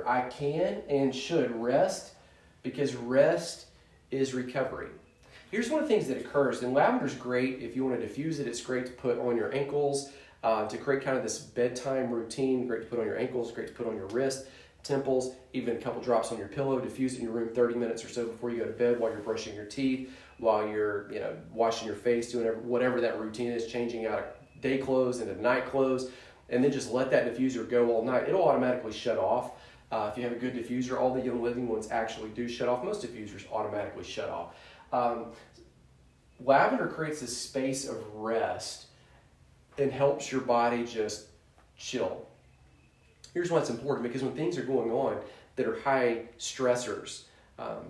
where I can and should rest, because rest is recovery. Here's one of the things that occurs, and lavender's great if you want to diffuse it. It's great to put on your ankles to create kind of this bedtime routine. Great to put on your ankles, great to put on your wrist, temples, even a couple drops on your pillow. Diffuse it in your room 30 minutes or so before you go to bed, while you're brushing your teeth, while you're washing your face, doing whatever that routine is, changing out of day clothes into night clothes, and then just let that diffuser go all night. It'll automatically shut off. If you have a good diffuser, all the young living ones actually do shut off. Most diffusers automatically shut off. Lavender creates this space of rest and helps your body just chill. Here's why it's important, because when things are going on that are high stressors,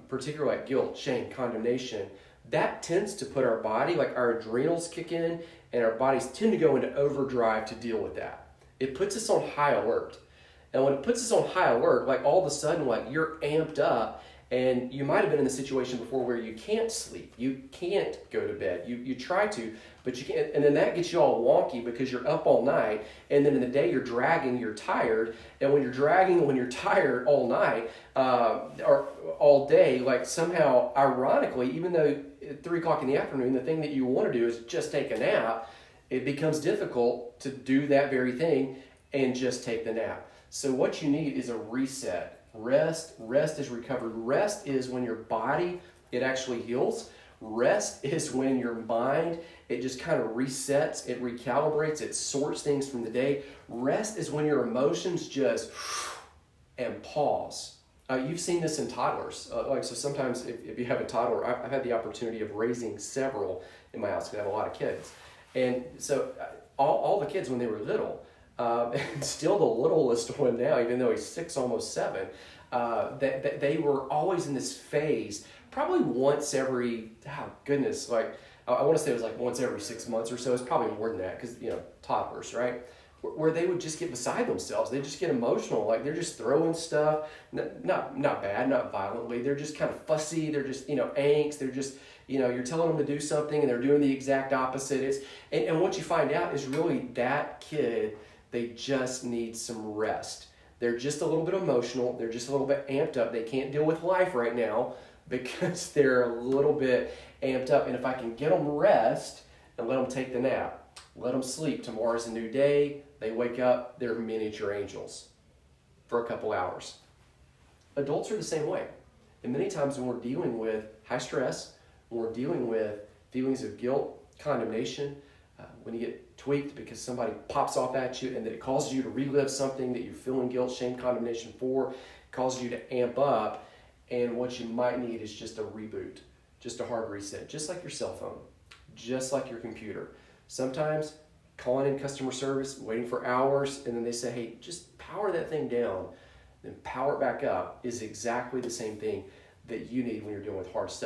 particularly like guilt, shame, condemnation, that tends to put our body, like our adrenals kick in, and our bodies tend to go into overdrive to deal with that. It puts us on high alert. And when it puts us on high alert, like all of a sudden, like you're amped up, and you might have been in a situation before where you can't sleep, you can't go to bed, you try to, but you can't, and then that gets you all wonky because you're up all night, and then in the day you're dragging, you're tired, and when you're dragging, when you're tired all night, or all day, like somehow, ironically, even though at 3 o'clock in the afternoon, the thing that you want to do is just take a nap, it becomes difficult to do that very thing and just take the nap. So what you need is a reset. Rest is recovery. Rest is when your body, it actually heals. Rest is when your mind, it just kind of resets, it recalibrates, it sorts things from the day. Rest is when your emotions just and pause. You've seen this in toddlers. So sometimes if you have a toddler, I've had the opportunity of raising several in my house because I have a lot of kids. And so all the kids when they were little, and still the littlest one now, even though he's 6, almost 7, that they were always in this phase, probably once every, like, I want to say it was like once every 6 months or so. It's probably more than that because, toddlers, right? Where they would just get beside themselves. They just get emotional. Like they're just throwing stuff, not bad, not violently. They're just kind of fussy. They're just, angst. They're just, you're telling them to do something and they're doing the exact opposite. And what you find out is really that kid, they just need some rest. They're just a little bit emotional. They're just a little bit amped up. They can't deal with life right now because they're a little bit amped up. And if I can get them rest and let them take the nap, let them sleep. Tomorrow's a new day. They wake up, they're miniature angels for a couple hours. Adults are the same way. And many times when we're dealing with high stress, when we're dealing with feelings of guilt, condemnation, when you get tweaked because somebody pops off at you and that it causes you to relive something that you're feeling guilt, shame, condemnation for, causes you to amp up, and what you might need is just a reboot, just a hard reset, just like your cell phone, just like your computer. Sometimes calling in customer service, waiting for hours, and then they say, hey, just power that thing down, then power it back up, is exactly the same thing that you need when you're dealing with hard stuff.